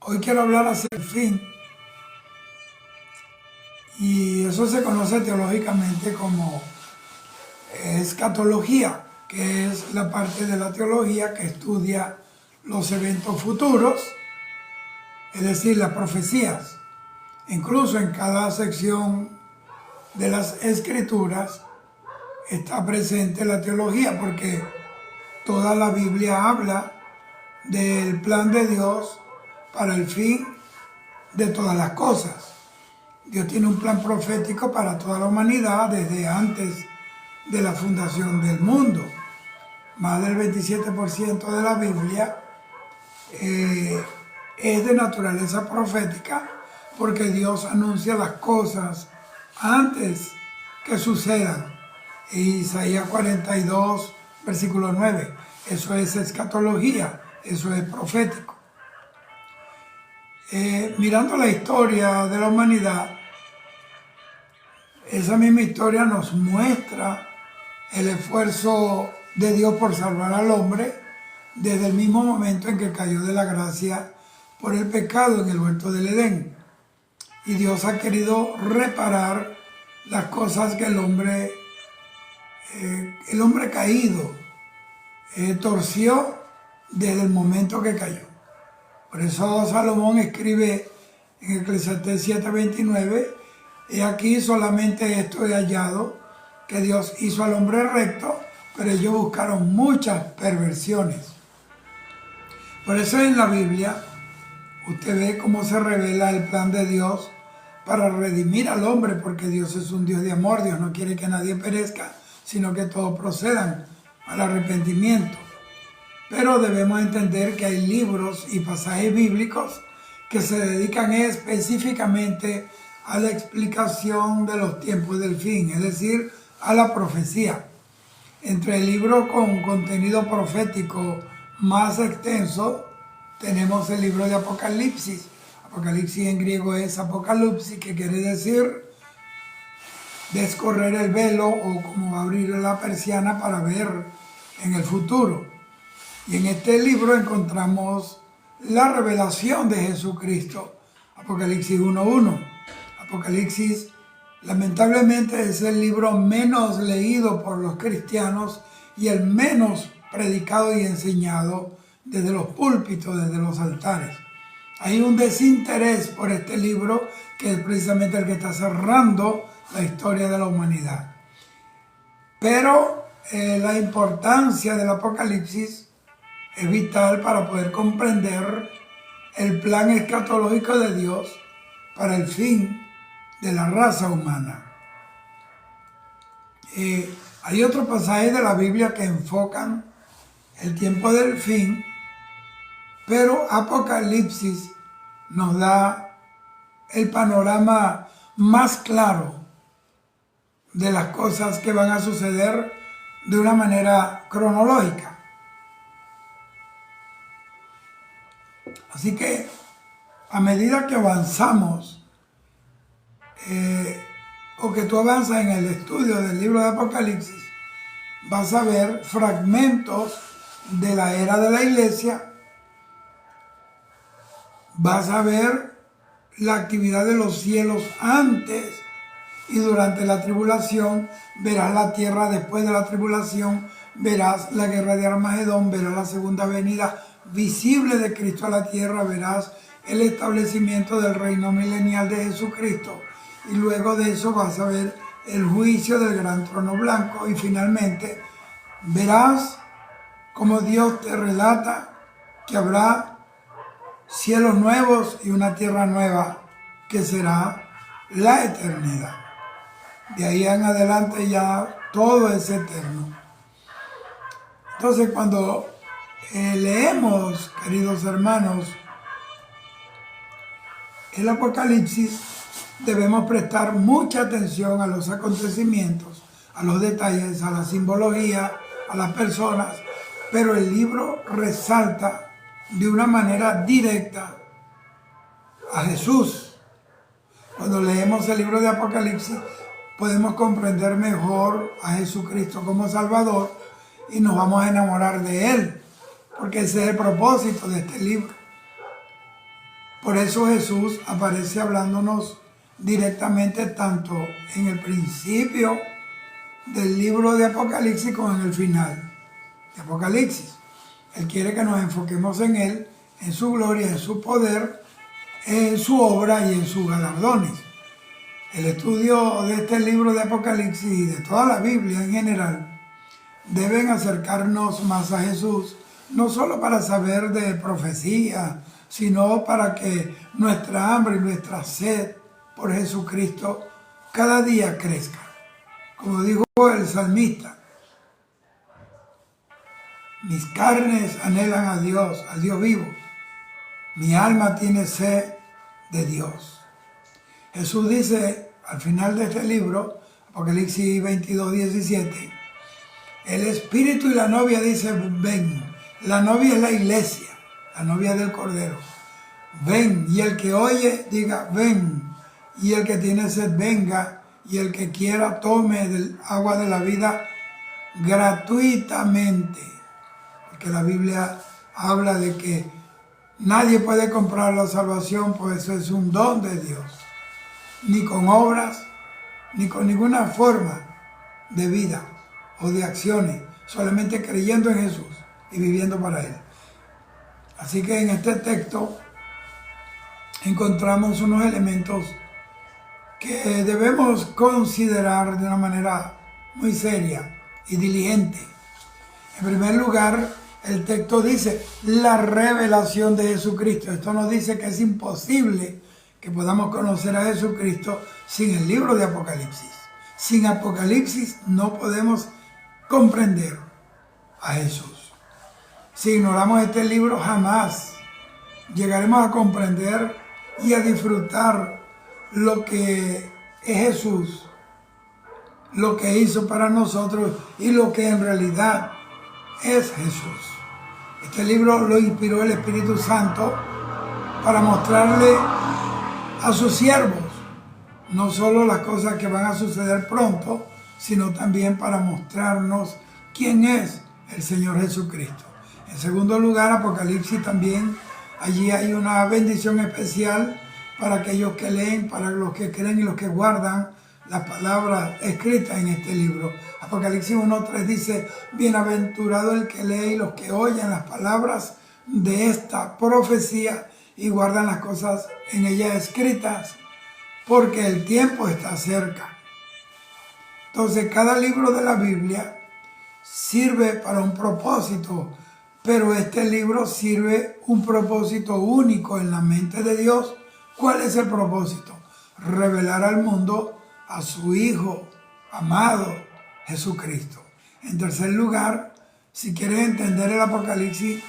Hoy quiero hablar acerca del fin, y eso se conoce teológicamente como escatología, que es la parte de la teología que estudia los eventos futuros, es decir, las profecías. Incluso en cada sección de las escrituras está presente la teología, porque toda la Biblia habla del plan de Dios para el fin de todas las cosas. Dios tiene un plan profético para toda la humanidad desde antes de la fundación del mundo. Más del 27% de la Biblia es de naturaleza profética, porque Dios anuncia las cosas antes que sucedan. Isaías 42, versículo 9. Eso es escatología, eso es profético. Mirando la historia de la humanidad, esa misma historia nos muestra el esfuerzo de Dios por salvar al hombre desde el mismo momento en que cayó de la gracia por el pecado en el huerto del Edén. Y Dios ha querido reparar las cosas que el hombre caído torció desde el momento que cayó. Por eso Salomón escribe en Eclesiastés 7:29, he aquí solamente esto he hallado, que Dios hizo al hombre recto, pero ellos buscaron muchas perversiones. Por eso en la Biblia usted ve cómo se revela el plan de Dios para redimir al hombre, porque Dios es un Dios de amor. Dios no quiere que nadie perezca, sino que todos procedan al arrepentimiento. Pero debemos entender que hay libros y pasajes bíblicos que se dedican específicamente a la explicación de los tiempos del fin, es decir, a la profecía. Entre el libro con contenido profético más extenso tenemos el libro de Apocalipsis. Apocalipsis en griego es apocalipsis, que quiere decir descorrer el velo o como abrir la persiana para ver en el futuro. Y en este libro encontramos la revelación de Jesucristo, Apocalipsis 1:1. Apocalipsis, lamentablemente, es el libro menos leído por los cristianos y el menos predicado y enseñado desde los púlpitos, desde los altares. Hay un desinterés por este libro, que es precisamente el que está cerrando la historia de la humanidad. Pero la importancia del Apocalipsis es vital para poder comprender el plan escatológico de Dios para el fin de la raza humana. Hay otros pasajes de la Biblia que enfocan el tiempo del fin, pero Apocalipsis nos da el panorama más claro de las cosas que van a suceder de una manera cronológica. Así que a medida que avanzamos, o que tú avanzas en el estudio del libro de Apocalipsis, vas a ver fragmentos de la era de la iglesia, vas a ver la actividad de los cielos antes y durante la tribulación, verás la tierra después de la tribulación, verás la guerra de Armagedón, verás la segunda venida visible de Cristo a la tierra, verás el establecimiento del reino milenial de Jesucristo, y luego de eso vas a ver el juicio del gran trono blanco, y finalmente verás cómo Dios te relata que habrá cielos nuevos y una tierra nueva, que será la eternidad. De ahí en adelante ya todo es eterno. Entonces, cuando leemos, queridos hermanos, el Apocalipsis, debemos prestar mucha atención a los acontecimientos, a los detalles, a la simbología, a las personas, pero el libro resalta de una manera directa a Jesús. Cuando leemos el libro de Apocalipsis, podemos comprender mejor a Jesucristo como Salvador y nos vamos a enamorar de Él, porque ese es el propósito de este libro. Por eso Jesús aparece hablándonos directamente tanto en el principio del libro de Apocalipsis como en el final de Apocalipsis. Él quiere que nos enfoquemos en Él, en su gloria, en su poder, en su obra y en sus galardones. El estudio de este libro de Apocalipsis y de toda la Biblia en general deben acercarnos más a Jesús, no solo para saber de profecía, sino para que nuestra hambre y nuestra sed por Jesucristo cada día crezca. Como dijo el salmista, mis carnes anhelan a Dios, al Dios vivo. Mi alma tiene sed de Dios. Jesús dice al final de este libro, Apocalipsis 22, 17, el Espíritu y la novia dicen, ven. La novia es la iglesia, la novia del Cordero. Ven, y el que oye, diga, ven. Y el que tiene sed, venga. Y el que quiera, tome del agua de la vida gratuitamente. Porque la Biblia habla de que nadie puede comprar la salvación, pues eso es un don de Dios. Ni con obras, ni con ninguna forma de vida o de acciones, solamente creyendo en Jesús y viviendo para Él. Así que en este texto encontramos unos elementos que debemos considerar de una manera muy seria y diligente. En primer lugar, el texto dice la revelación de Jesucristo. Esto nos dice que es imposible que podamos conocer a Jesucristo sin el libro de Apocalipsis. Sin Apocalipsis no podemos comprender a Jesús. Si ignoramos este libro, jamás llegaremos a comprender y a disfrutar lo que es Jesús, lo que hizo para nosotros y lo que en realidad es Jesús. Este libro lo inspiró el Espíritu Santo para mostrarle a sus siervos no solo las cosas que van a suceder pronto, sino también para mostrarnos quién es el Señor Jesucristo. En segundo lugar, Apocalipsis también, allí hay una bendición especial para aquellos que leen, para los que creen y los que guardan las palabras escritas en este libro. Apocalipsis 1:3 dice, bienaventurado el que lee y los que oyen las palabras de esta profecía y guardan las cosas en ella escritas, porque el tiempo está cerca. Entonces, cada libro de la Biblia sirve para un propósito, pero este libro sirve un propósito único en la mente de Dios. ¿Cuál es el propósito? Revelar al mundo a su Hijo amado, Jesucristo. En tercer lugar, si quieres entender el Apocalipsis,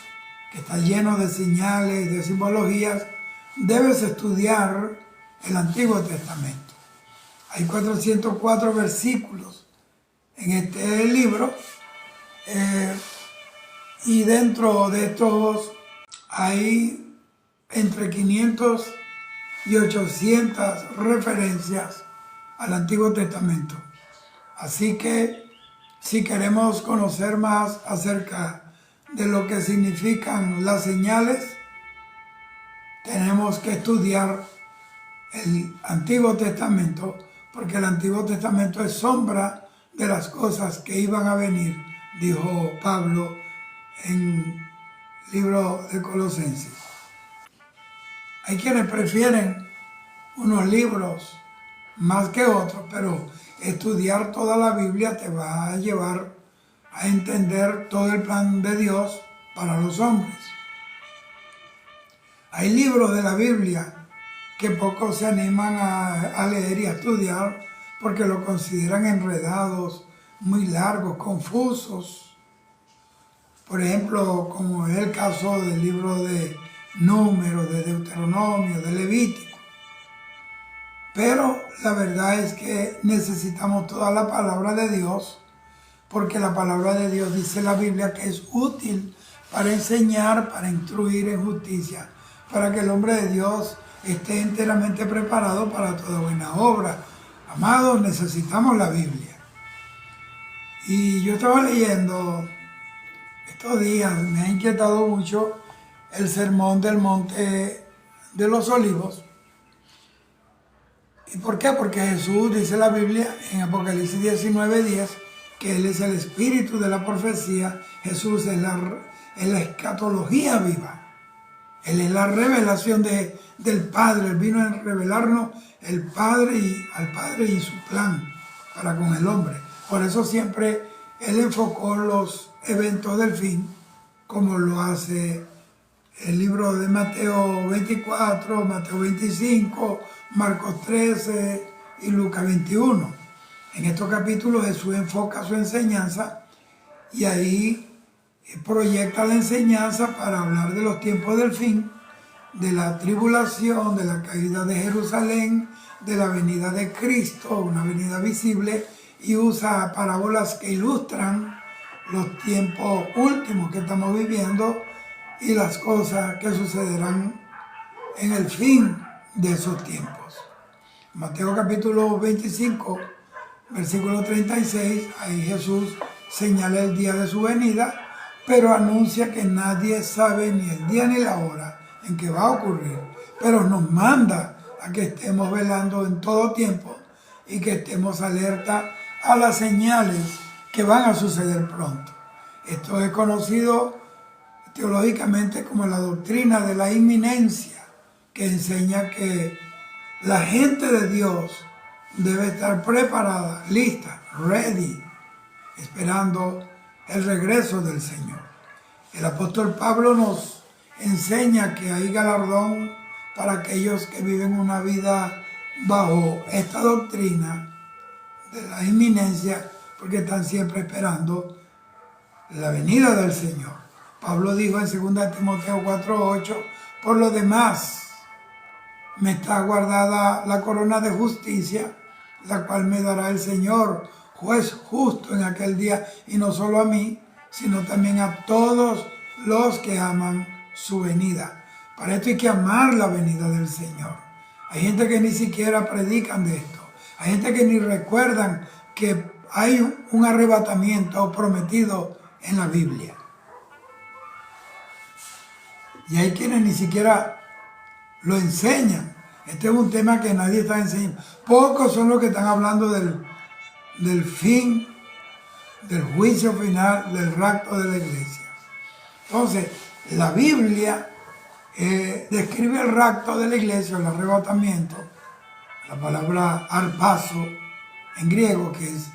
que está lleno de señales, de simbologías, debes estudiar el Antiguo Testamento. Hay 404 versículos en este libro y dentro de estos hay entre 500 y 800 referencias al Antiguo Testamento. Así que si queremos conocer más acerca de lo que significan las señales, tenemos que estudiar el Antiguo Testamento, porque el Antiguo Testamento es sombra de las cosas que iban a venir, dijo Pablo en el libro de Colosenses. Hay quienes prefieren unos libros más que otros, pero estudiar toda la Biblia te va a llevar a entender todo el plan de Dios para los hombres. Hay libros de la Biblia que pocos se animan a leer y a estudiar porque lo consideran enredados, muy largos, confusos. Por ejemplo, como es el caso del libro de Números, de Deuteronomio, de Levítico. Pero la verdad es que necesitamos toda la palabra de Dios, porque la palabra de Dios dice en la Biblia que es útil para enseñar, para instruir en justicia, para que el hombre de Dios esté enteramente preparado para toda buena obra. Amados, necesitamos la Biblia. Y yo estaba leyendo estos días, me ha inquietado mucho el sermón del monte de los Olivos. ¿Y por qué? Porque Jesús, dice la Biblia en Apocalipsis 19:10, que Él es el espíritu de la profecía. Jesús es la escatología viva. Él es la revelación del Padre. Él vino a revelarnos al Padre y su plan para con el hombre. Por eso siempre Él enfocó los eventos del fin, como lo hace el libro de Mateo 24, Mateo 25, Marcos 13 y Lucas 21. En estos capítulos Jesús enfoca su enseñanza y ahí proyecta la enseñanza para hablar de los tiempos del fin, de la tribulación, de la caída de Jerusalén, de la venida de Cristo, una venida visible, y usa parábolas que ilustran los tiempos últimos que estamos viviendo y las cosas que sucederán en el fin de esos tiempos. Mateo capítulo 25, versículo 36, ahí Jesús señala el día de su venida, pero anuncia que nadie sabe ni el día ni la hora en que va a ocurrir, pero nos manda a que estemos velando en todo tiempo y que estemos alerta a las señales que van a suceder pronto. Esto es conocido teológicamente como la doctrina de la inminencia, que enseña que la gente de Dios debe estar preparada, lista, ready, esperando el regreso del Señor. El apóstol Pablo nos enseña que hay galardón para aquellos que viven una vida bajo esta doctrina de la inminencia, porque están siempre esperando la venida del Señor. Pablo dijo en 2 Timoteo 4:8, por lo demás, me está guardada la corona de justicia, la cual me dará el Señor, juez justo en aquel día, y no solo a mí, sino también a todos los que aman su venida. Para esto hay que amar la venida del Señor. Hay gente que ni siquiera predican de esto. Hay gente que ni recuerdan que hay un arrebatamiento prometido en la Biblia. Y hay quienes ni siquiera lo enseñan. Este es un tema que nadie está enseñando. Pocos son los que están hablando del fin, del juicio final, del rapto de la iglesia. Entonces, la Biblia describe el rapto de la iglesia, el arrebatamiento, la palabra arpazo en griego, que es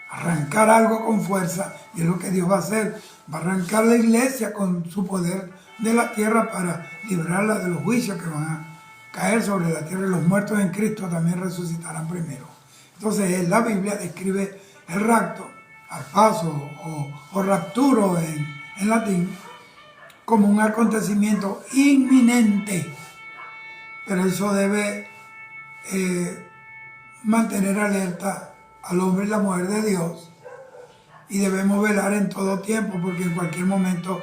arrancar algo con fuerza, y es lo que Dios va a hacer. Va a arrancar la iglesia con su poder de la tierra para librarla de los juicios que van a caer sobre la tierra, y los muertos en Cristo también resucitarán primero. Entonces la Biblia describe el rapto, arpazo o rapturo en latín, como un acontecimiento inminente, pero eso debe mantener alerta al hombre y la mujer de Dios, y debemos velar en todo tiempo, porque en cualquier momento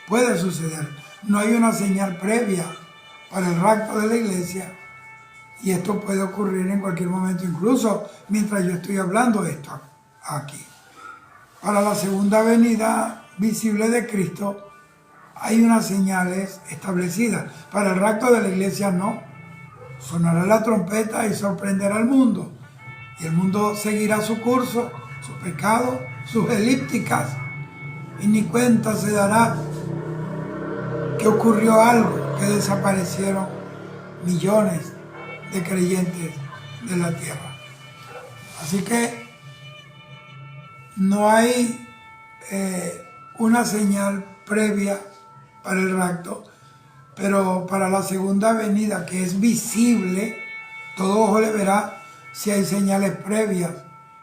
puede suceder. No hay una señal previa para el rapto de la iglesia, y esto puede ocurrir en cualquier momento, incluso mientras yo estoy hablando esto aquí. Para la segunda venida visible de Cristo hay unas señales establecidas. Para el rapto de la iglesia no. Sonará la trompeta y sorprenderá al mundo, y el mundo seguirá su curso, su pecado, sus elípticas, y ni cuenta se dará que ocurrió algo, que desaparecieron millones de creyentes de la tierra. Así que no hay una señal previa para el rapto, pero para la segunda venida, que es visible, todo ojo le verá si hay señales previas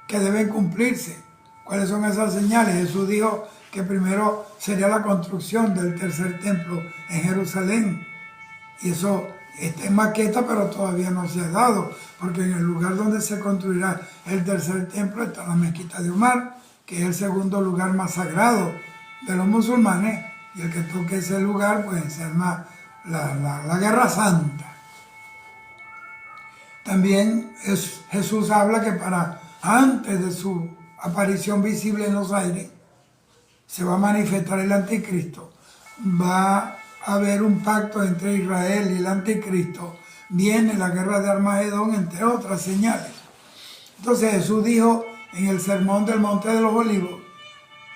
que deben cumplirse. ¿Cuáles son esas señales? Jesús dijo que primero sería la construcción del tercer templo en Jerusalén. Y eso está en maqueta, pero todavía no se ha dado, porque en el lugar donde se construirá el tercer templo está la mezquita de Omar, que es el segundo lugar más sagrado de los musulmanes, y el que toque ese lugar, pues se arma la guerra santa. También Jesús habla que para antes de su aparición visible en los aires, se va a manifestar el anticristo, va a haber un pacto entre Israel y el anticristo, viene la guerra de Armagedón, entre otras señales. Entonces Jesús dijo en el sermón del Monte de los Olivos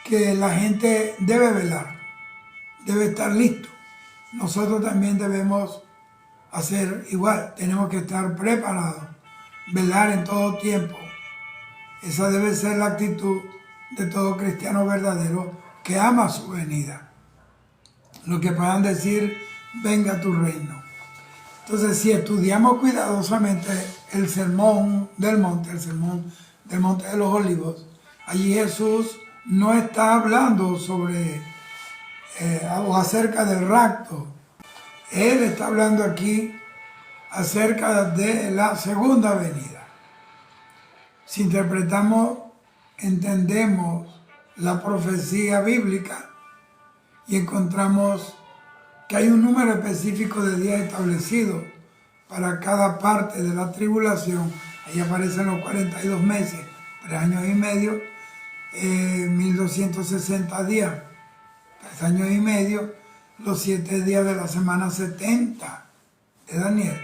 que la gente debe velar, debe estar listo. Nosotros también debemos hacer igual, tenemos que estar preparados, velar en todo tiempo. Esa debe ser la actitud de todo cristiano verdadero que ama su venida. Lo que puedan decir, venga tu reino. Entonces, si estudiamos cuidadosamente el sermón del monte de los Olivos, allí Jesús no está hablando sobre o acerca del rapto. Él está hablando aquí acerca de la segunda venida. Si interpretamos, entendemos la profecía bíblica y encontramos que hay un número específico de días establecidos para cada parte de la tribulación. Ahí aparecen los 42 meses, 3 años y medio, 1260 días, 3 años y medio, los 7 días de la semana 70 de Daniel.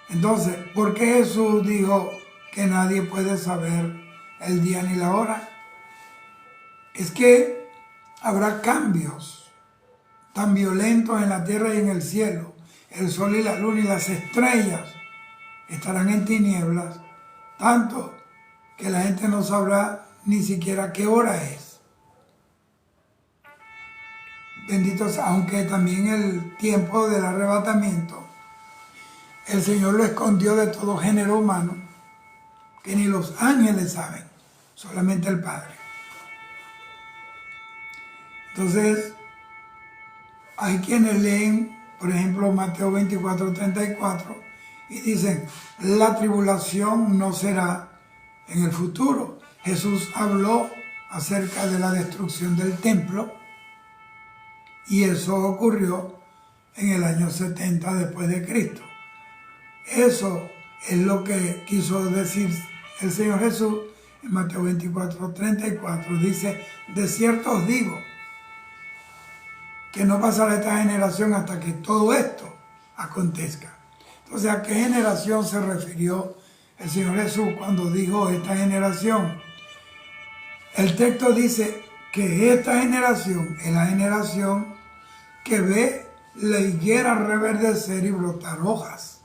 Entonces, ¿por qué Jesús dijo que nadie puede saber el día ni la hora? Es que habrá cambios tan violentos en la tierra y en el cielo. El sol y la luna y las estrellas estarán en tinieblas, tanto que la gente no sabrá ni siquiera qué hora es. Bendito sea, aunque también el tiempo del arrebatamiento, el Señor lo escondió de todo género humano, que ni los ángeles saben, solamente el Padre. Entonces, hay quienes leen, por ejemplo, Mateo 24:34, y dicen, la tribulación no será en el futuro. Jesús habló acerca de la destrucción del templo, y eso ocurrió en el año 70 después de Cristo. Eso es lo que quiso decir el Señor Jesús en Mateo 24:34. Dice, de cierto os digo, que no pasará esta generación hasta que todo esto acontezca. Entonces, ¿a qué generación se refirió el Señor Jesús cuando dijo esta generación? El texto dice que esta generación es la generación que ve la higuera reverdecer y brotar hojas.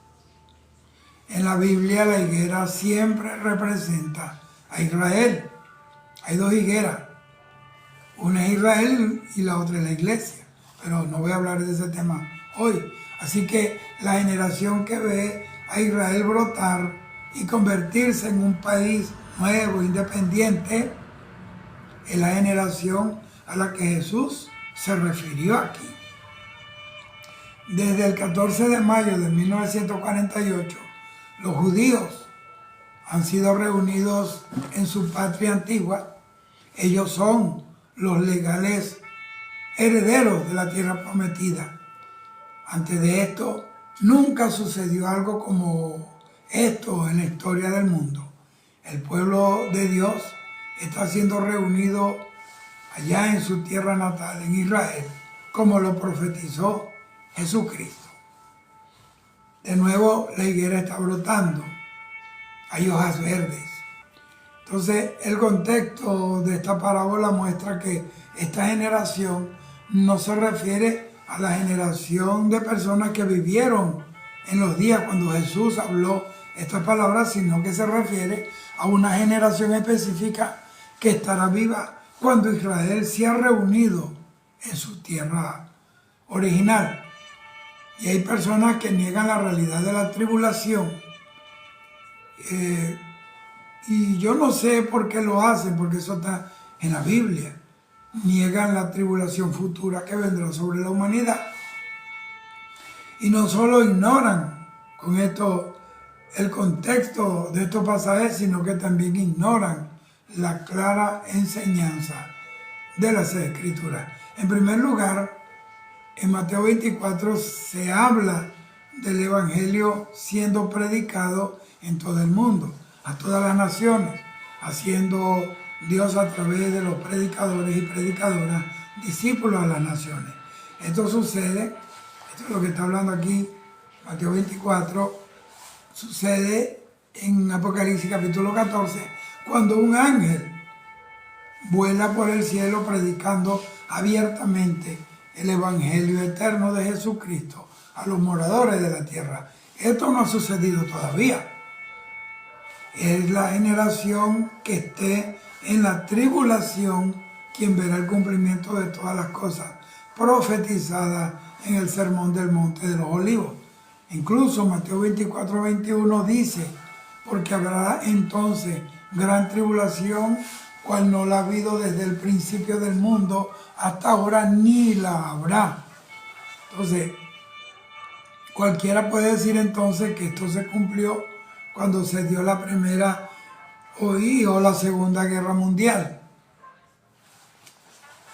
En la Biblia la higuera siempre representa a Israel. Hay 2 higueras. Una es Israel y la otra es la iglesia. Pero no voy a hablar de ese tema hoy. Así que la generación que ve a Israel brotar y convertirse en un país nuevo, independiente, es la generación a la que Jesús se refirió aquí. Desde el 14 de mayo de 1948, los judíos han sido reunidos en su patria antigua. Ellos son los legales herederos de la tierra prometida. Antes de esto, nunca sucedió algo como esto en la historia del mundo. El pueblo de Dios está siendo reunido allá en su tierra natal, en Israel, como lo profetizó Jesucristo. De nuevo, la higuera está brotando. Hay hojas verdes. Entonces, el contexto de esta parábola muestra que esta generación no se refiere a la generación de personas que vivieron en los días cuando Jesús habló estas palabras, sino que se refiere a una generación específica que estará viva cuando Israel se ha reunido en su tierra original. Y hay personas que niegan la realidad de la tribulación. Y yo no sé por qué lo hacen, porque eso está en la Biblia. Niegan la tribulación futura que vendrá sobre la humanidad. Y no solo ignoran con esto el contexto de estos pasajes, sino que también ignoran la clara enseñanza de las Escrituras. En primer lugar, en Mateo 24 se habla del Evangelio siendo predicado en todo el mundo, a todas las naciones, haciendo Dios a través de los predicadores y predicadoras discípulos a las naciones. Esto sucede, esto es lo que está hablando aquí, Mateo 24, sucede en Apocalipsis capítulo 14, cuando un ángel vuela por el cielo predicando abiertamente el Evangelio eterno de Jesucristo a los moradores de la tierra. Esto no ha sucedido todavía. Es la generación que esté en la tribulación quien verá el cumplimiento de todas las cosas profetizadas en el Sermón del Monte de los Olivos. Incluso Mateo 24, 21 dice, porque habrá entonces gran tribulación, cual no la ha habido desde el principio del mundo hasta ahora, ni la habrá. Entonces, cualquiera puede decir entonces que esto se cumplió cuando se dio la primera o la Segunda Guerra Mundial.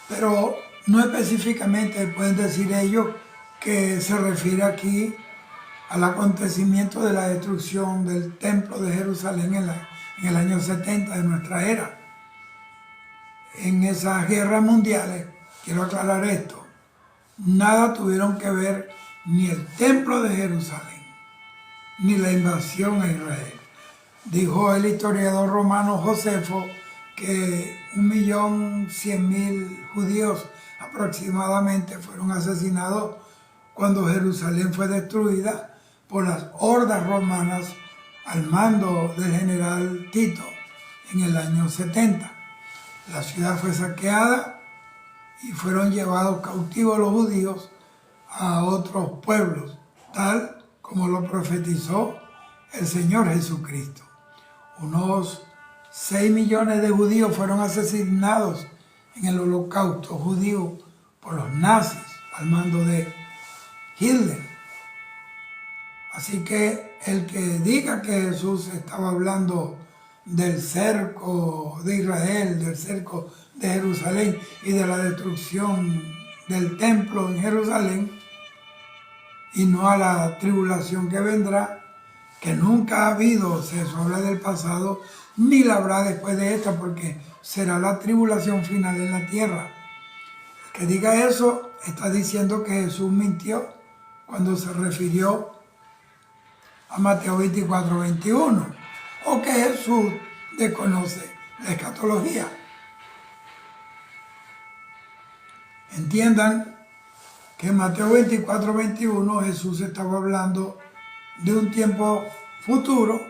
Pero no específicamente pueden decir ellos que se refiere aquí al acontecimiento de la destrucción del templo de Jerusalén en el año 70 de nuestra era. En esas guerras mundiales, quiero aclarar esto, nada tuvieron que ver ni el templo de Jerusalén, ni la invasión a Israel. Dijo el historiador romano Josefo que 1.100.000 judíos aproximadamente fueron asesinados cuando Jerusalén fue destruida por las hordas romanas al mando del general Tito en el año 70. La ciudad fue saqueada y fueron llevados cautivos los judíos a otros pueblos, tal como lo profetizó el Señor Jesucristo. Unos 6 millones de judíos fueron asesinados en el holocausto judío por los nazis al mando de Hitler. Así que el que diga que Jesús estaba hablando del cerco de Israel, del cerco de Jerusalén y de la destrucción del templo en Jerusalén, y no a la tribulación que vendrá, que nunca ha habido, se habla del pasado, ni la habrá después de esta, porque será la tribulación final en la tierra. El que diga eso está diciendo que Jesús mintió cuando se refirió a Mateo 24, 21, o que Jesús desconoce la escatología. Entiendan que en Mateo 24, 21 Jesús estaba hablando de un tiempo futuro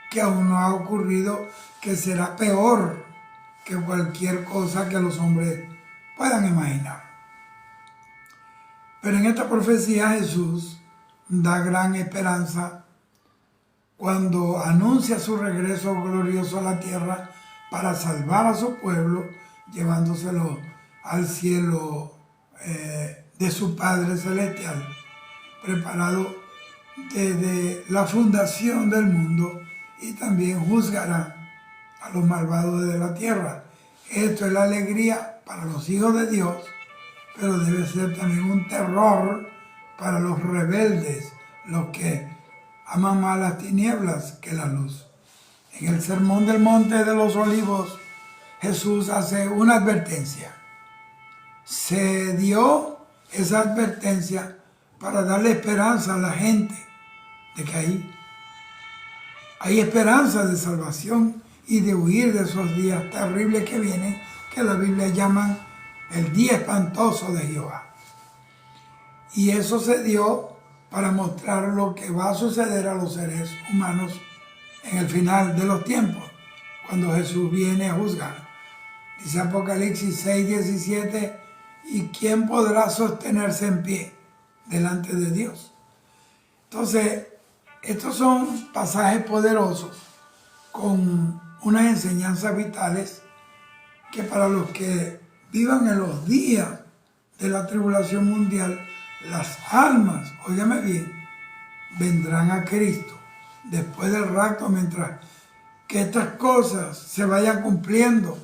que aún no ha ocurrido, que será peor que cualquier cosa que los hombres puedan imaginar. Pero en esta profecía Jesús da gran esperanza cuando anuncia su regreso glorioso a la tierra para salvar a su pueblo, llevándoselo al cielo de su Padre Celestial, preparado desde la fundación del mundo, y también juzgará a los malvados de la tierra. Esto es la alegría para los hijos de Dios, pero debe ser también un terror para los rebeldes, los que aman más las tinieblas que la luz. En el Sermón del Monte de los Olivos, Jesús hace una advertencia. Se dio esa advertencia para darle esperanza a la gente de que hay esperanza de salvación y de huir de esos días terribles que vienen, que la Biblia llama el día espantoso de Jehová. Y eso se dio para mostrar lo que va a suceder a los seres humanos en el final de los tiempos, cuando Jesús viene a juzgar. Dice Apocalipsis 6, 17, ¿y quién podrá sostenerse en pie delante de Dios? Entonces, estos son pasajes poderosos con unas enseñanzas vitales que para los que vivan en los días de la tribulación mundial, las almas, óigame bien, vendrán a Cristo después del rapto, mientras que estas cosas se vayan cumpliendo.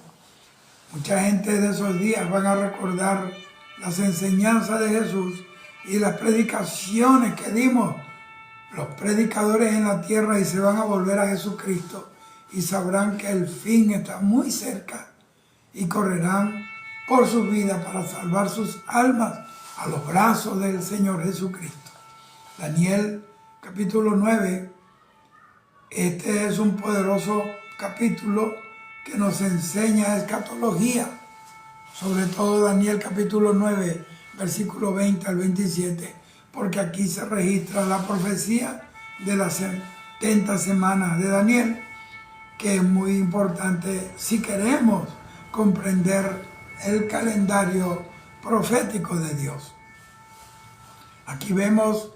Mucha gente de esos días van a recordar las enseñanzas de Jesús y las predicaciones que dimos los predicadores en la tierra, y se van a volver a Jesucristo y sabrán que el fin está muy cerca y correrán por sus vidas para salvar sus almas a los brazos del Señor Jesucristo. Daniel capítulo 9, este es un poderoso capítulo que nos enseña escatología, sobre todo Daniel capítulo 9, versículo 20 al 27, porque aquí se registra la profecía de las 70 semanas de Daniel, que es muy importante si queremos comprender el calendario profético de Dios. Aquí vemos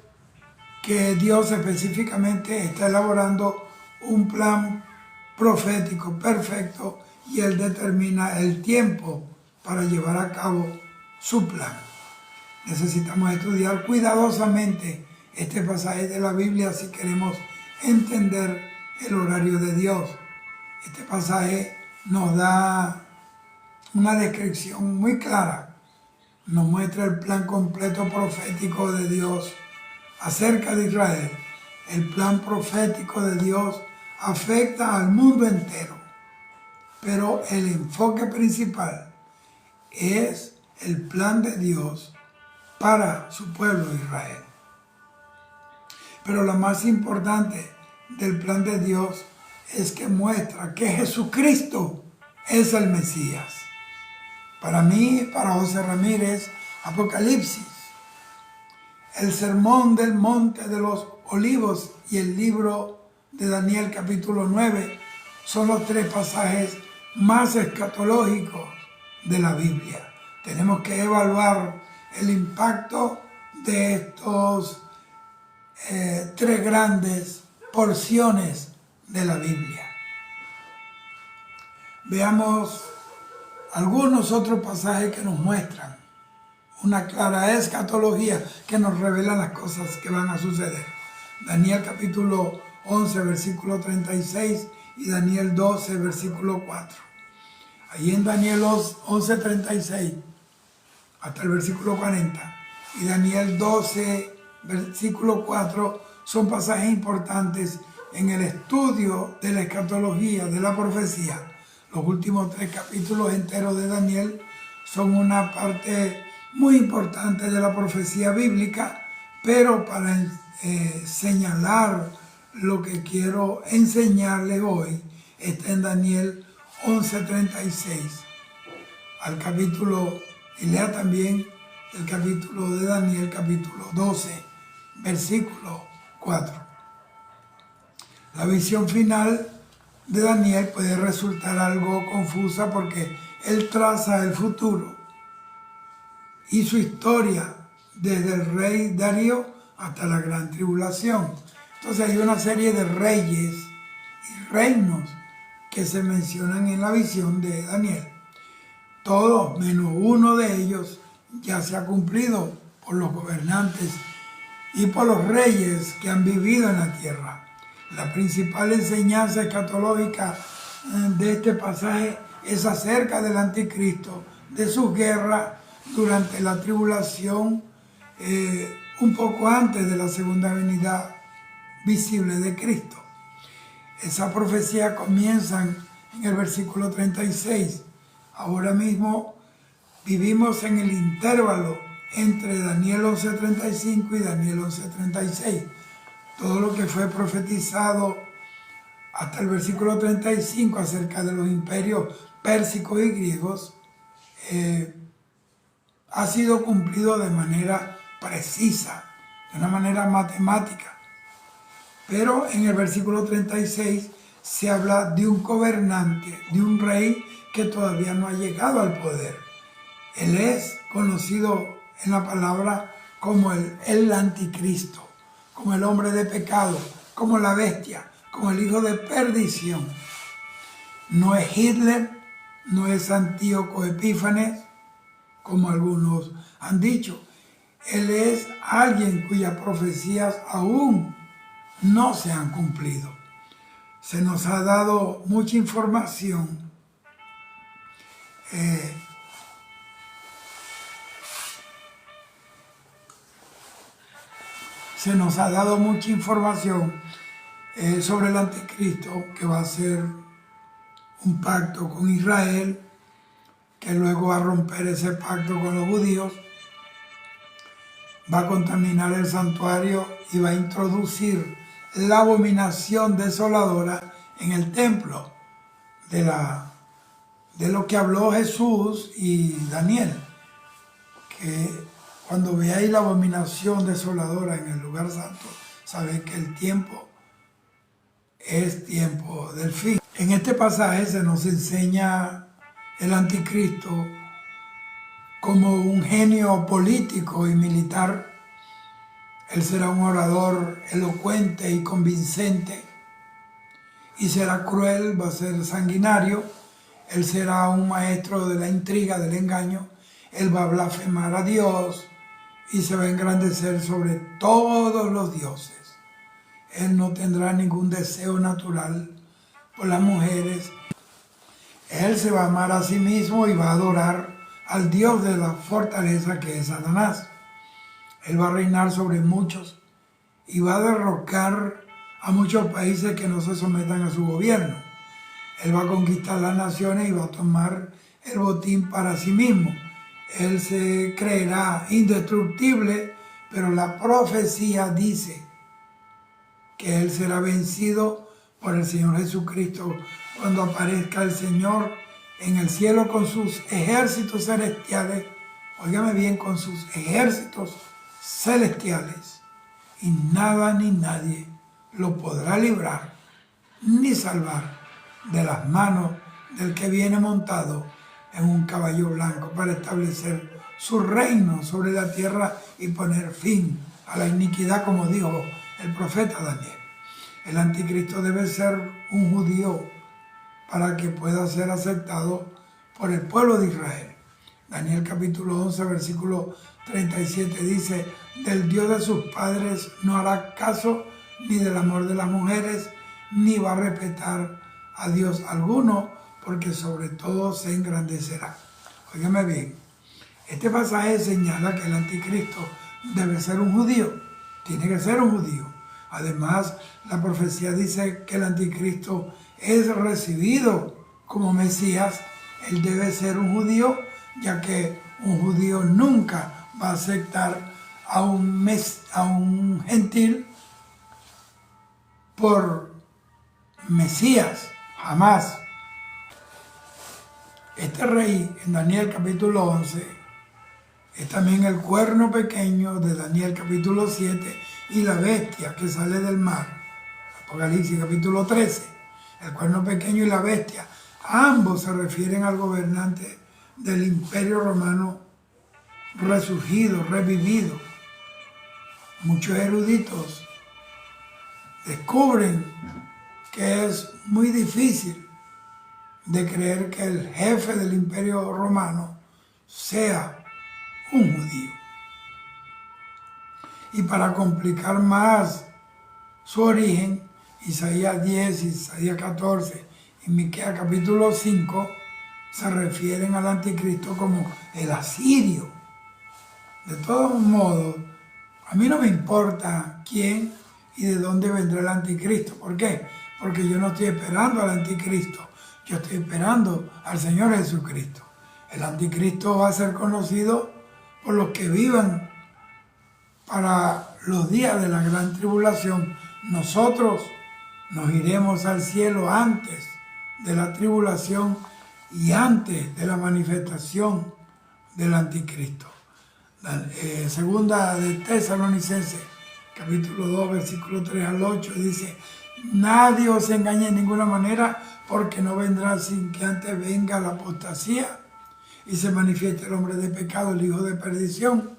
que Dios específicamente está elaborando un plan profético perfecto y Él determina el tiempo para llevar a cabo su plan. Necesitamos estudiar cuidadosamente este pasaje de la Biblia si queremos entender el horario de Dios. Este pasaje nos da una descripción muy clara, nos muestra el plan completo profético de Dios acerca de Israel. El plan profético de Dios afecta al mundo entero, pero el enfoque principal es el plan de Dios para su pueblo Israel. Pero lo más importante del plan de Dios es que muestra que Jesucristo es el Mesías. Para mí, para José Ramírez, Apocalipsis, el Sermón del Monte de los Olivos y el libro de Daniel capítulo 9 son los tres pasajes más escatológicos de la Biblia. Tenemos que evaluar el impacto de estos tres grandes porciones de la Biblia. Veamos algunos otros pasajes que nos muestran una clara escatología que nos revela las cosas que van a suceder. Daniel capítulo 11, versículo 36 y Daniel 12, versículo 4. Ahí en Daniel 11, 36 hasta el versículo 40 y Daniel 12, versículo 4 son pasajes importantes en el estudio de la escatología, de la profecía. Los últimos tres capítulos enteros de Daniel son una parte muy importante de la profecía bíblica, pero para señalar lo que quiero enseñarles hoy está en Daniel 11:36 al capítulo, y lea también el capítulo de Daniel, capítulo 12, versículo 4. La visión final de Daniel puede resultar algo confusa porque él traza el futuro y su historia desde el rey Darío hasta la gran tribulación. Entonces hay una serie de reyes y reinos que se mencionan en la visión de Daniel. Todos menos uno de ellos ya se ha cumplido por los gobernantes y por los reyes que han vivido en la tierra. La principal enseñanza escatológica de este pasaje es acerca del anticristo, de sus guerras durante la tribulación, un poco antes de la segunda venida visible de Cristo. Esa profecía comienza en el versículo 36. Ahora mismo vivimos en el intervalo entre Daniel 11:35 y Daniel 11:36. Todo lo que fue profetizado hasta el versículo 35 acerca de los imperios pérsicos y griegos ha sido cumplido de manera precisa, de una manera matemática. Pero en el versículo 36 se habla de un gobernante, de un rey que todavía no ha llegado al poder. Él es conocido en la palabra como el anticristo, como el hombre de pecado, como la bestia, como el hijo de perdición. No es Hitler, no es Antíoco Epífanes, como algunos han dicho. Él es alguien cuyas profecías aún no se han cumplido. Se nos ha dado mucha información sobre el anticristo, que va a hacer un pacto con Israel, que luego va a romper ese pacto con los judíos, va a contaminar el santuario y va a introducir la abominación desoladora en el templo de lo que habló Jesús y Daniel, que cuando veáis la abominación desoladora en el lugar santo, sabéis que el tiempo es tiempo del fin. En este pasaje se nos enseña el anticristo como un genio político y militar. Él será un orador elocuente y convincente, y será cruel, va a ser sanguinario. Él será un maestro de la intriga, del engaño. Él va a blasfemar a Dios y se va a engrandecer sobre todos los dioses. Él no tendrá ningún deseo natural por las mujeres. Él se va a amar a sí mismo y va a adorar al Dios de la fortaleza, que es Satanás. Él va a reinar sobre muchos y va a derrocar a muchos países que no se sometan a su gobierno. Él va a conquistar las naciones y va a tomar el botín para sí mismo. Él se creerá indestructible, pero la profecía dice que él será vencido por el Señor Jesucristo cuando aparezca el Señor en el cielo con sus ejércitos celestiales. Óigame bien, con sus ejércitos celestiales, y nada ni nadie lo podrá librar ni salvar de las manos del que viene montado en un caballo blanco para establecer su reino sobre la tierra y poner fin a la iniquidad, como dijo el profeta Daniel. El anticristo debe ser un judío para que pueda ser aceptado por el pueblo de Israel. Daniel capítulo 11, versículo 37 dice: del Dios de sus padres no hará caso, ni del amor de las mujeres, ni va a respetar a Dios alguno, porque sobre todo se engrandecerá. Óigame bien, este pasaje señala que el anticristo debe ser un judío, tiene que ser un judío. Además, la profecía dice que el anticristo es recibido como Mesías. Él debe ser un judío, ya que un judío nunca va a aceptar a un gentil por Mesías, jamás. Este rey en Daniel capítulo 11 es también el cuerno pequeño de Daniel capítulo 7 y la bestia que sale del mar, Apocalipsis capítulo 13. El cuerno pequeño y la bestia, ambos se refieren al gobernante del Imperio Romano resurgido, revivido. Muchos eruditos descubren que es muy difícil de creer que el jefe del Imperio Romano sea un judío. Y para complicar más su origen, Isaías 10, Isaías 14 y Miqueas capítulo 5 se refieren al anticristo como el asirio. De todos modos, a mí no me importa quién y de dónde vendrá el anticristo. ¿Por qué? Porque yo no estoy esperando al anticristo, yo estoy esperando al Señor Jesucristo. El anticristo va a ser conocido por los que vivan para los días de la gran tribulación. Nosotros nos iremos al cielo antes de la tribulación y antes de la manifestación del anticristo. Segunda de Tesalonicenses, capítulo 2, versículo 3 al 8, dice: nadie os engañe en ninguna manera, porque no vendrá sin que antes venga la apostasía y se manifieste el hombre de pecado, el hijo de perdición,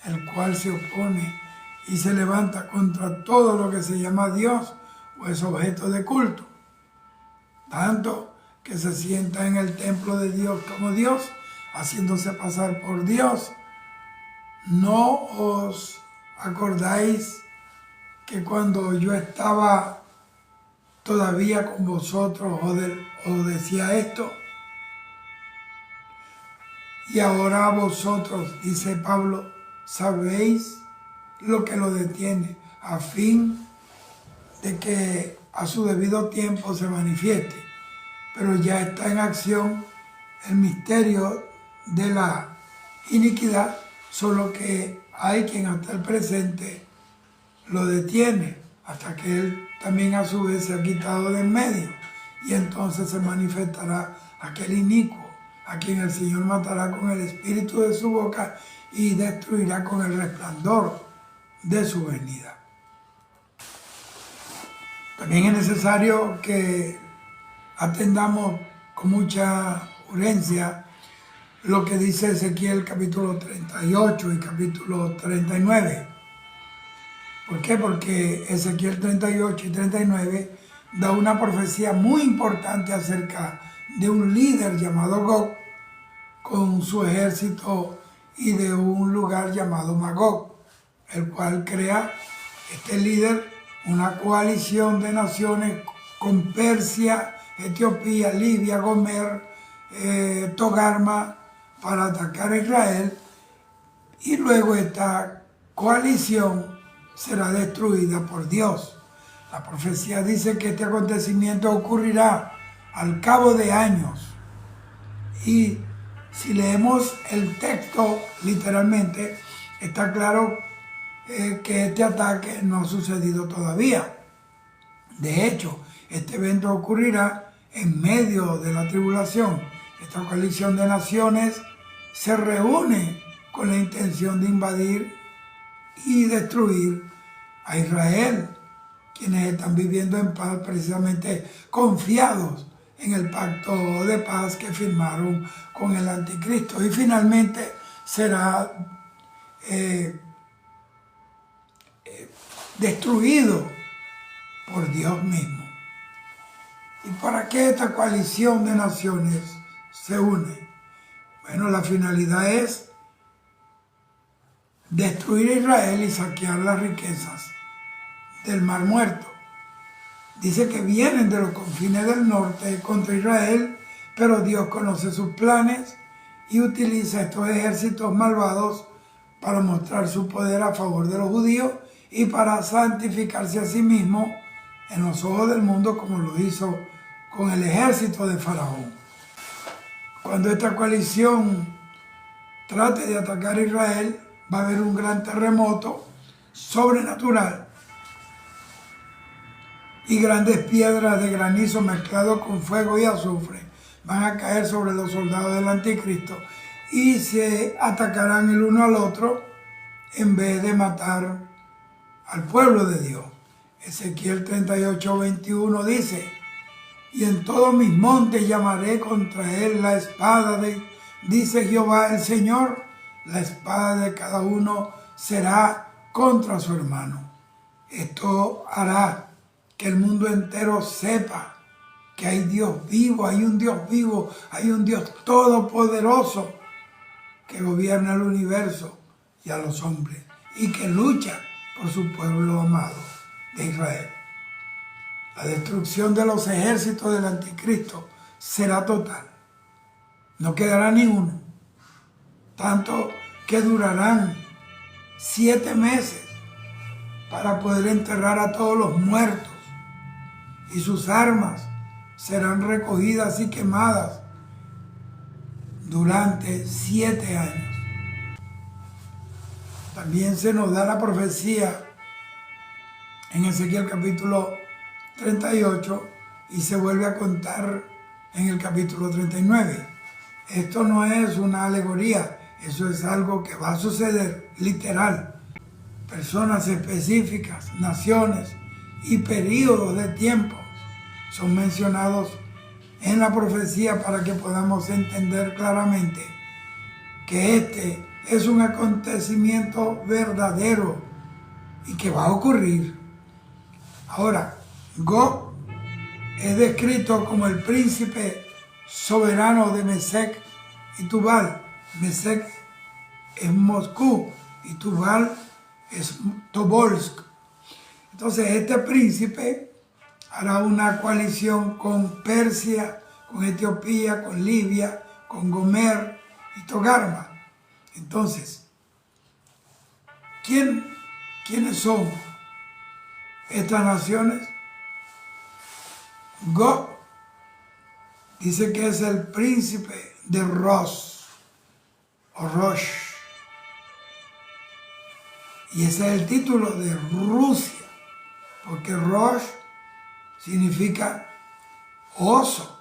el cual se opone y se levanta contra todo lo que se llama Dios o es objeto de culto, tanto que se sienta en el templo de Dios como Dios, haciéndose pasar por Dios. ¿No os acordáis que cuando yo estaba todavía con vosotros os decía esto? Y ahora vosotros, dice Pablo, sabéis lo que lo detiene, a fin de que a su debido tiempo se manifieste. Pero ya está en acción el misterio de la iniquidad, solo que hay quien hasta el presente lo detiene, hasta que él también a su vez se ha quitado de en medio. Y entonces se manifestará aquel inicuo, a quien el Señor matará con el espíritu de su boca y destruirá con el resplandor de su venida. También es necesario que atendamos con mucha urgencia lo que dice Ezequiel capítulo 38 y capítulo 39. ¿Por qué? Porque Ezequiel 38 y 39 da una profecía muy importante acerca de un líder llamado Gog con su ejército y de un lugar llamado Magog, el cual crea este líder una coalición de naciones con Persia, Etiopía, Libia, Gomer, Togarma, para atacar a Israel, y luego esta coalición será destruida por Dios. La profecía dice que este acontecimiento ocurrirá al cabo de años, y si leemos el texto literalmente, está claro que este ataque no ha sucedido todavía. De hecho, este evento ocurrirá en medio de la tribulación. Esta coalición de naciones se reúne con la intención de invadir y destruir a Israel, quienes están viviendo en paz, precisamente confiados en el pacto de paz que firmaron con el anticristo, y finalmente será destruido por Dios mismo. ¿Y para qué esta coalición de naciones se une? Bueno, la finalidad es destruir a Israel y saquear las riquezas del Mar Muerto. Dice que vienen de los confines del norte contra Israel, pero Dios conoce sus planes y utiliza estos ejércitos malvados para mostrar su poder a favor de los judíos y para santificarse a sí mismo en los ojos del mundo, como lo hizo con el ejército de Faraón. Cuando esta coalición trate de atacar a Israel, va a haber un gran terremoto sobrenatural y grandes piedras de granizo mezclados con fuego y azufre van a caer sobre los soldados del anticristo y se atacarán el uno al otro en vez de matar al pueblo de Dios. Ezequiel 38, 21 dice: y en todos mis montes llamaré contra él la espada dice Jehová el Señor, la espada de cada uno será contra su hermano. Esto hará que el mundo entero sepa que hay Dios vivo, hay un Dios vivo, hay un Dios todopoderoso que gobierna el universo y a los hombres y que lucha por su pueblo amado de Israel. La destrucción de los ejércitos del anticristo será total. No quedará ni uno. Tanto que durarán 7 meses para poder enterrar a todos los muertos. Y sus armas serán recogidas y quemadas durante 7 años. También se nos da la profecía en Ezequiel capítulo 38 y se vuelve a contar en el capítulo 39. Esto no es una alegoría, eso es algo que va a suceder literal. Personas específicas, naciones y periodos de tiempo son mencionados en la profecía para que podamos entender claramente que este es un acontecimiento verdadero y que va a ocurrir. Ahora, Gog es descrito como el príncipe soberano de Mesec y Tubal. Mesec es Moscú y Tubal es Tobolsk. Entonces este príncipe hará una coalición con Persia, con Etiopía, con Libia, con Gomer y Togarma. Entonces, ¿quiénes son estas naciones? Gog dice que es el príncipe de Rosh o Rosh. Y ese es el título de Rusia, porque Rosh significa oso,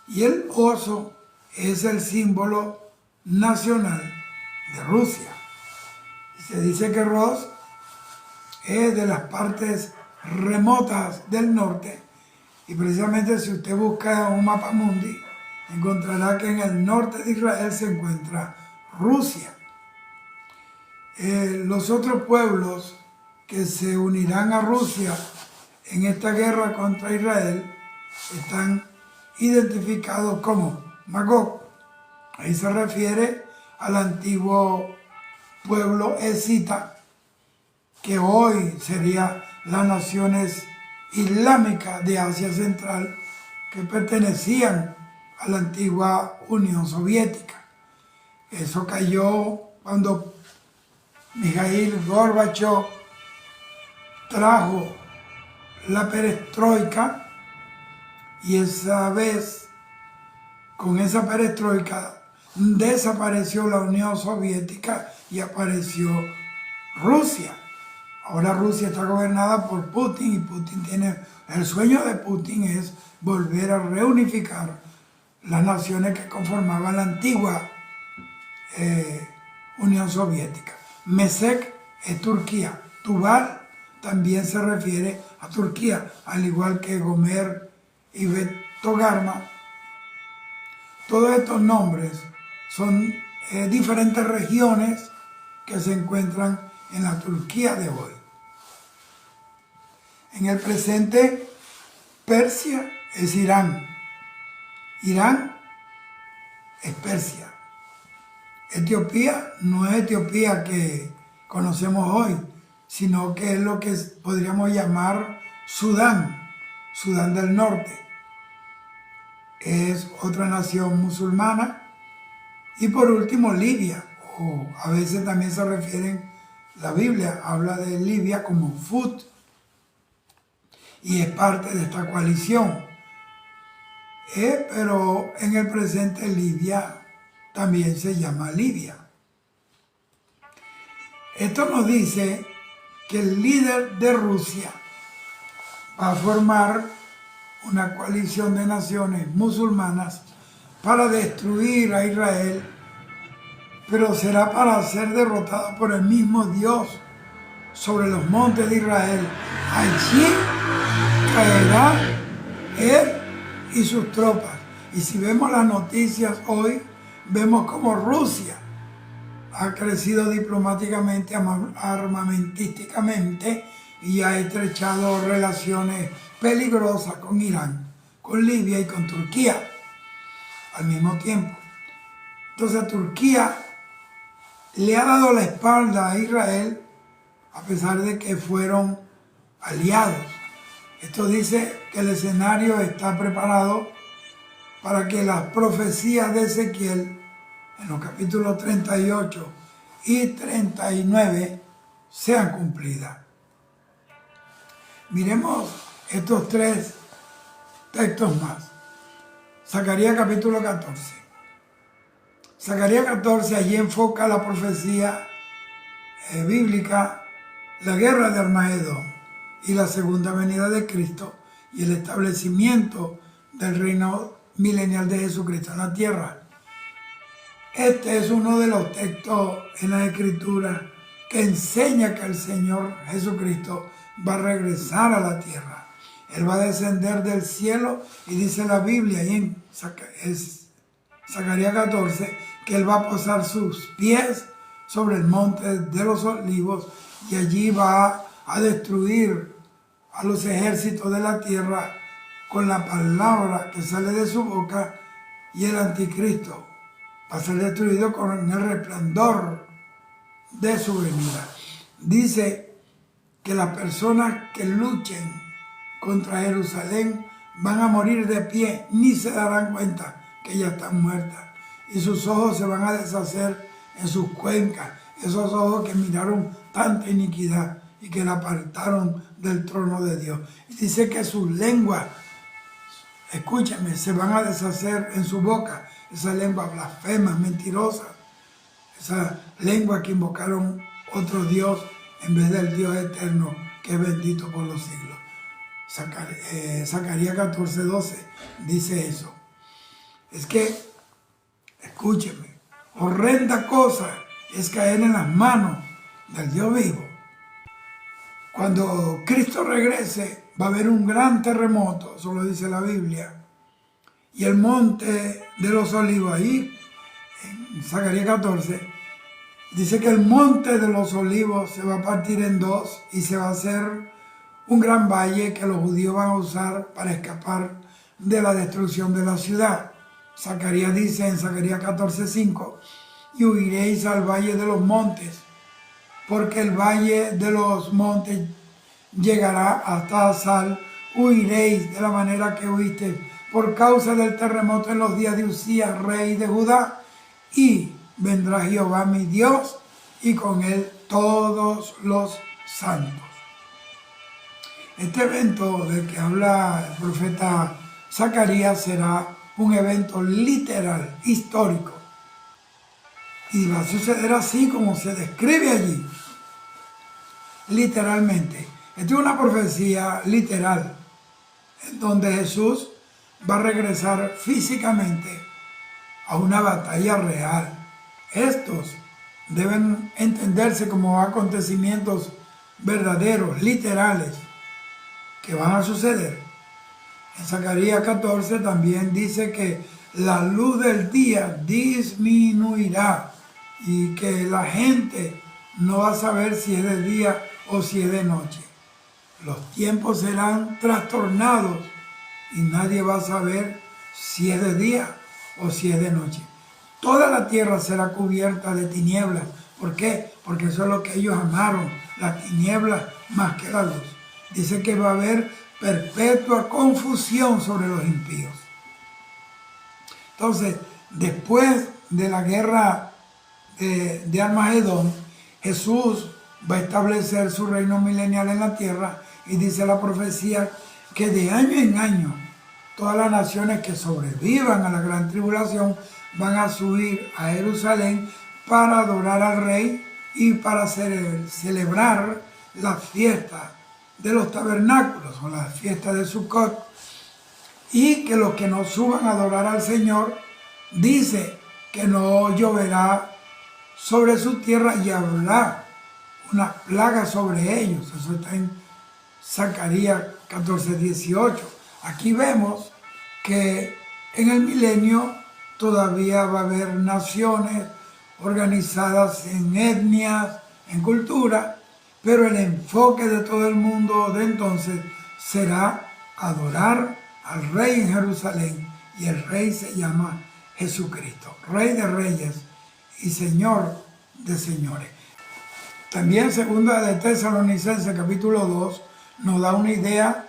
y el oso es el símbolo nacional de Rusia. Y se dice que Rosh es de las partes remotas del norte, y precisamente si usted busca un mapa mundi, encontrará que en el norte de Israel se encuentra Rusia. Los otros pueblos que se unirán a Rusia en esta guerra contra Israel están identificados como Magog. Ahí se refiere al antiguo pueblo escita, que hoy sería las naciones islámicas de Asia Central, que pertenecían a la antigua Unión Soviética. Eso cayó cuando Mikhail Gorbachev trajo la perestroika, y esa vez, con esa perestroika, desapareció la Unión Soviética y apareció Rusia. Ahora Rusia está gobernada por Putin, y Putin tiene, el sueño de Putin es volver a reunificar las naciones que conformaban la antigua Unión Soviética. Mesec es Turquía. Tubal también se refiere a Turquía, al igual que Gomer y Bet-Togarma. Todos estos nombres son diferentes regiones que se encuentran en la Turquía de hoy. En el presente, Persia es Irán. Irán es Persia. Etiopía no es Etiopía que conocemos hoy, sino que es lo que podríamos llamar Sudán, Sudán del Norte. Es otra nación musulmana. Y por último, Libia, o a veces también se refieren, la Biblia habla de Libia como Fut, y es parte de esta coalición. Pero en el presente Libia también se llama Libia. Esto nos dice que el líder de Rusia va a formar una coalición de naciones musulmanas para destruir a Israel, pero será para ser derrotado por el mismo Dios sobre los montes de Israel. Allí caerá él y sus tropas. Y si vemos las noticias hoy, vemos como Rusia ha crecido diplomáticamente, armamentísticamente, y ha estrechado relaciones peligrosas con Irán, con Libia y con Turquía al mismo tiempo. Entonces Turquía le ha dado la espalda a Israel a pesar de que fueron aliados. Esto dice que el escenario está preparado para que las profecías de Ezequiel en los capítulos 38 y 39 sean cumplidas. Miremos estos tres textos más. Zacarías capítulo 14. Zacarías 14 allí enfoca la profecía bíblica, la guerra de Armagedón y la segunda venida de Cristo y el establecimiento del reino milenial de Jesucristo en la tierra. Este es uno de los textos en la Escritura que enseña que el Señor Jesucristo va a regresar a la tierra. Él va a descender del cielo, y dice la Biblia ahí en Zacarías 14 que Él va a posar sus pies sobre el monte de los olivos, y allí va a destruir a los ejércitos de la tierra con la palabra que sale de su boca, y el anticristo va a ser destruido con el resplandor de su venida. Dice que las personas que luchen contra Jerusalén van a morir de pie, ni se darán cuenta que ya están muertas, y sus ojos se van a deshacer en sus cuencas, esos ojos que miraron tanta iniquidad y que la apartaron del trono de Dios. Y dice que sus lenguas, escúchame, se van a deshacer en su boca, esa lengua blasfema, mentirosa, esa lengua que invocaron otro Dios en vez del Dios eterno que es bendito por los siglos. Zacarías 14:12 dice eso. Es que, escúcheme, horrenda cosa es caer en las manos del Dios vivo. Cuando Cristo regrese va a haber un gran terremoto, eso lo dice la Biblia. Y el monte de los olivos, ahí en Zacarías 14, dice que el monte de los olivos se va a partir en dos y se va a hacer un gran valle que los judíos van a usar para escapar de la destrucción de la ciudad. Zacarías dice en Zacarías 14:5, y huiréis al valle de los montes, porque el valle de los montes llegará hasta Asal, huiréis de la manera que huiste por causa del terremoto en los días de Usías, rey de Judá, y vendrá Jehová mi Dios, y con él todos los santos. Este evento del que habla el profeta Zacarías será un evento literal, histórico. Y va a suceder así como se describe allí, literalmente. Esta es una profecía literal, en donde Jesús va a regresar físicamente a una batalla real. Estos deben entenderse como acontecimientos verdaderos, literales, que van a suceder. En Zacarías 14 también dice que la luz del día disminuirá y que la gente no va a saber si es de día o si es de noche. Los tiempos serán trastornados y nadie va a saber si es de día o si es de noche. Toda la tierra será cubierta de tinieblas. ¿Por qué? Porque eso es lo que ellos amaron, las tinieblas más que la luz. Dice que va a haber perpetua confusión sobre los impíos. Entonces, después de la guerra de Armagedón, Jesús va a establecer su reino milenial en la tierra y dice la profecía que de año en año todas las naciones que sobrevivan a la gran tribulación van a subir a Jerusalén para adorar al Rey y para celebrar la fiesta de los tabernáculos o la fiesta de Sukkot, y que los que no suban a adorar al Señor, dice que no lloverá sobre su tierra y habrá una plaga sobre ellos. Eso está en Zacarías 14:18. Aquí vemos que en el milenio todavía va a haber naciones organizadas en etnias, en cultura, pero el enfoque de todo el mundo de entonces será adorar al Rey en Jerusalén, y el Rey se llama Jesucristo, Rey de Reyes y Señor de Señores. También segunda de Tesalonicenses capítulo 2 nos da una idea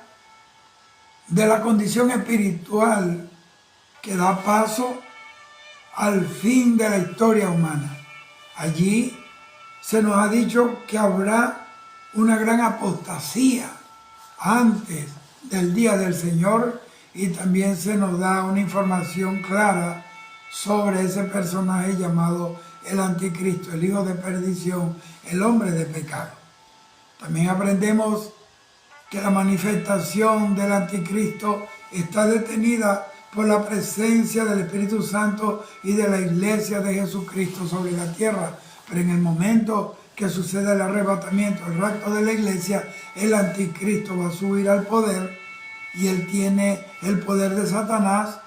de la condición espiritual que da paso al fin de la historia humana. Allí se nos ha dicho que habrá una gran apostasía antes del día del Señor, y también se nos da una información clara sobre ese personaje llamado el anticristo, el hijo de perdición, el hombre de pecado. También aprendemos que la manifestación del anticristo está detenida por la presencia del Espíritu Santo y de la iglesia de Jesucristo sobre la tierra, pero en el momento que suceda el arrebatamiento, el rapto de la iglesia, el anticristo va a subir al poder, y él tiene el poder de Satanás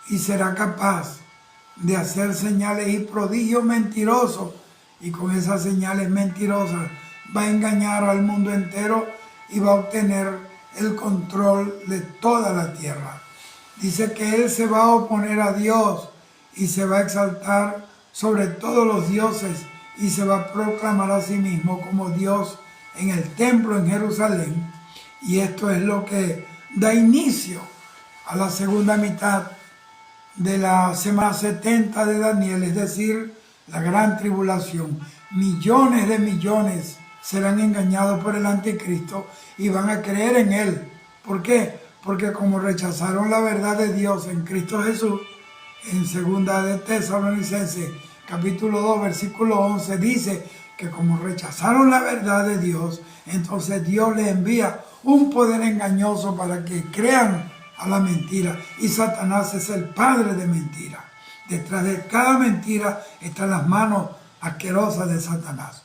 y será capaz de hacer señales y prodigios mentirosos, y con esas señales mentirosas va a engañar al mundo entero y va a obtener el control de toda la tierra. Dice que él se va a oponer a Dios y se va a exaltar sobre todos los dioses y se va a proclamar a sí mismo como Dios en el templo en Jerusalén. Y esto es lo que da inicio a la segunda mitad de la semana 70 de Daniel, es decir, la gran tribulación. Millones de millones serán engañados por el anticristo y van a creer en él. ¿Por qué? Porque como rechazaron la verdad de Dios en Cristo Jesús, en segunda de Tesalonicenses capítulo 2 versículo 11 dice que como rechazaron la verdad de Dios, entonces Dios les envía un poder engañoso para que crean a la mentira. Y Satanás es el padre de mentira. Detrás de cada mentira están las manos asquerosas de Satanás.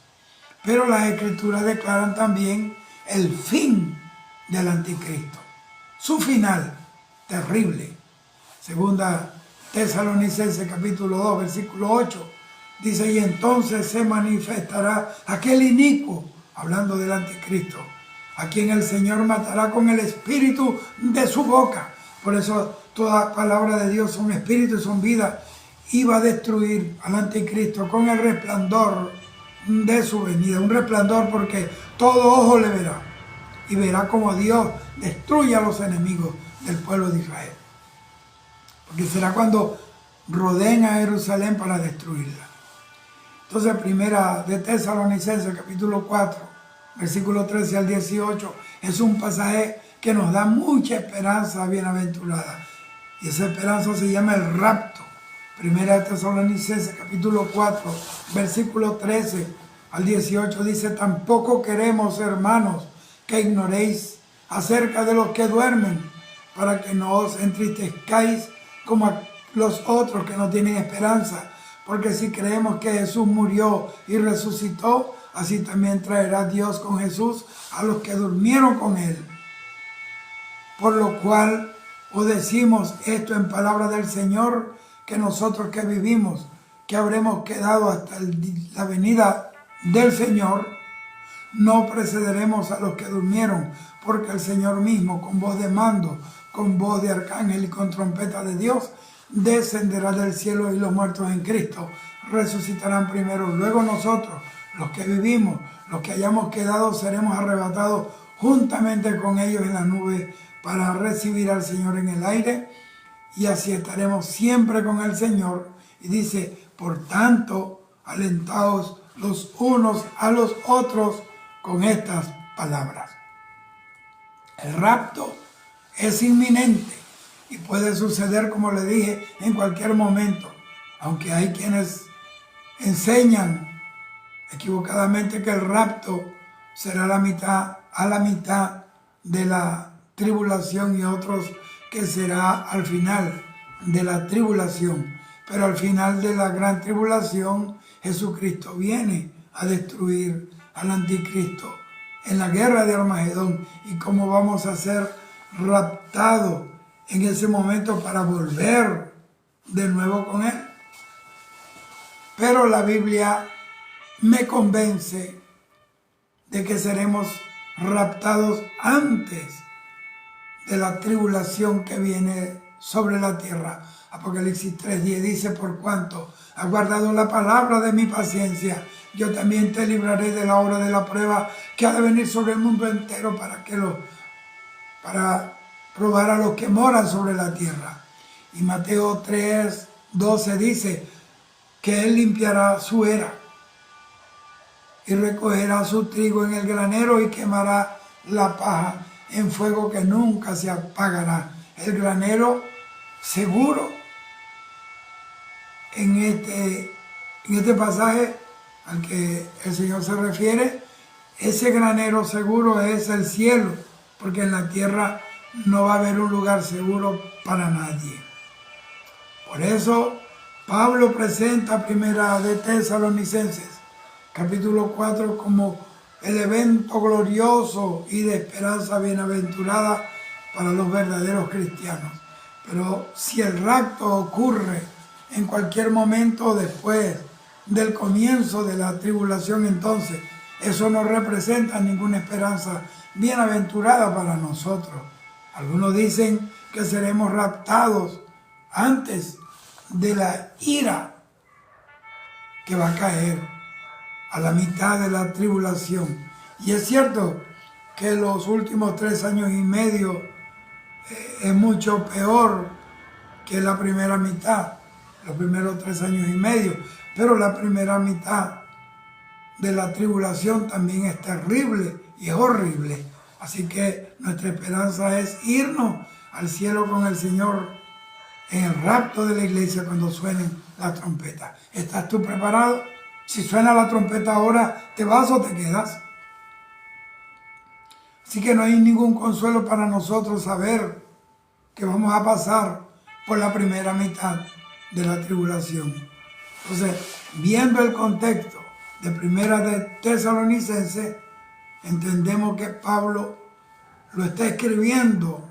Pero las Escrituras declaran también el fin del anticristo. Su final, terrible. Segunda Tesalonicenses capítulo 2, versículo 8. Dice, y entonces se manifestará aquel inicuo, hablando del anticristo, a quien el Señor matará con el espíritu de su boca. Por eso toda palabra de Dios son espíritu y son vida. Y va a destruir al anticristo con el resplandor de su venida. Un resplandor porque todo ojo le verá. Y verá como Dios destruye a los enemigos del pueblo de Israel. Porque será cuando rodeen a Jerusalén para destruirla. Entonces, primera de Tesalonicenses, capítulo 4, versículo 13 al 18, es un pasaje que nos da mucha esperanza bienaventurada. Y esa esperanza se llama el rapto. Primera de Tesalonicenses, capítulo 4, versículo 13 al 18, dice, tampoco queremos, hermanos, que ignoréis acerca de los que duermen, para que no os entristezcáis como a los otros que no tienen esperanza. Porque si creemos que Jesús murió y resucitó, así también traerá Dios con Jesús a los que durmieron con él. Por lo cual os decimos esto en palabra del Señor, que nosotros que vivimos, que habremos quedado hasta la venida del Señor, no precederemos a los que durmieron, porque el Señor mismo, con voz de mando, con voz de arcángel y con trompeta de Dios, descenderá del cielo, y los muertos en Cristo resucitarán primero. Luego nosotros, los que vivimos, los que hayamos quedado, seremos arrebatados juntamente con ellos en la nube para recibir al Señor en el aire, y así estaremos siempre con el Señor. Y dice, por tanto, alentaos los unos a los otros con estas palabras. El rapto es inminente y puede suceder, como le dije, en cualquier momento, aunque hay quienes enseñan equivocadamente que el rapto será a la mitad de la tribulación, y otros que será al final de la tribulación. Pero al final de la gran tribulación, Jesucristo viene a destruir al anticristo en la guerra de Armagedón. Y cómo vamos a ser raptados en ese momento para volver de nuevo con él. Pero la Biblia me convence de que seremos raptados antes de la tribulación que viene sobre la tierra. Apocalipsis 3:10 dice, por cuanto has guardado la palabra de mi paciencia, yo también te libraré de la hora de la prueba que ha de venir sobre el mundo entero para probar a los que moran sobre la tierra. Y Mateo 3:12 dice que él limpiará su era y recogerá su trigo en el granero y quemará la paja en fuego que nunca se apagará. El granero seguro en este pasaje al que el Señor se refiere, ese granero seguro es el cielo, porque en la tierra no va a haber un lugar seguro para nadie. Por eso Pablo presenta primera de Tesalonicenses, capítulo 4, como el evento glorioso y de esperanza bienaventurada para los verdaderos cristianos. Pero si el rapto ocurre en cualquier momento después del comienzo de la tribulación, entonces eso no representa ninguna esperanza bienaventurada para nosotros. Algunos dicen que seremos raptados antes de la ira que va a caer a la mitad de la tribulación. Y es cierto que los últimos 3 años y medio es mucho peor que la primera mitad, los primeros 3 años y medio, pero la primera mitad de la tribulación también es terrible y es horrible. Así que nuestra esperanza es irnos al cielo con el Señor en el rapto de la iglesia cuando suenen las trompetas. ¿Estás tú preparado? Si suena la trompeta ahora, ¿te vas o te quedas? Así que no hay ningún consuelo para nosotros saber que vamos a pasar por la primera mitad de la tribulación. Entonces, viendo el contexto de Primera de Tesalonicenses, entendemos que Pablo lo está escribiendo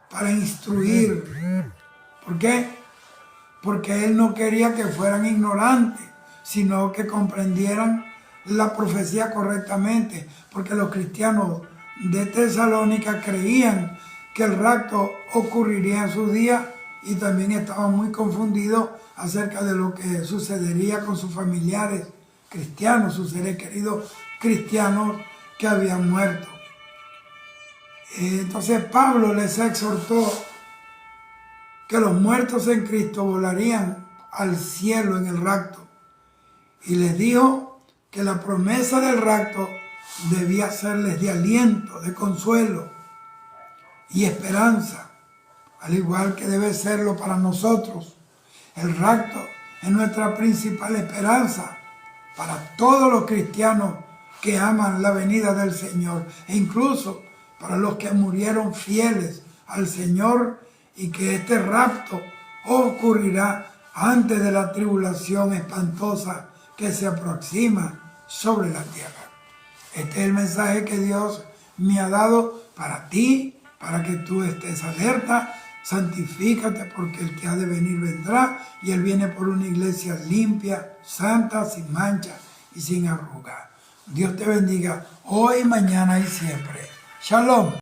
para instruir. ¿Por qué? Porque él no quería que fueran ignorantes, sino que comprendieran la profecía correctamente, porque los cristianos de Tesalónica creían que el rapto ocurriría en sus días y también estaban muy confundidos acerca de lo que sucedería con sus familiares cristianos, sus seres queridos cristianos que habían muerto. Entonces Pablo les exhortó que los muertos en Cristo volarían al cielo en el rapto y les dijo que la promesa del rapto debía serles de aliento, de consuelo y esperanza, al igual que debe serlo para nosotros. El rapto es nuestra principal esperanza para todos los cristianos que aman la venida del Señor e incluso para los que murieron fieles al Señor, y que este rapto ocurrirá antes de la tribulación espantosa que se aproxima sobre la tierra. Este es el mensaje que Dios me ha dado para ti, para que tú estés alerta. Santifícate porque el que ha de venir vendrá, y Él viene por una iglesia limpia, santa, sin mancha y sin arruga. Dios te bendiga hoy, mañana y siempre. Shalom.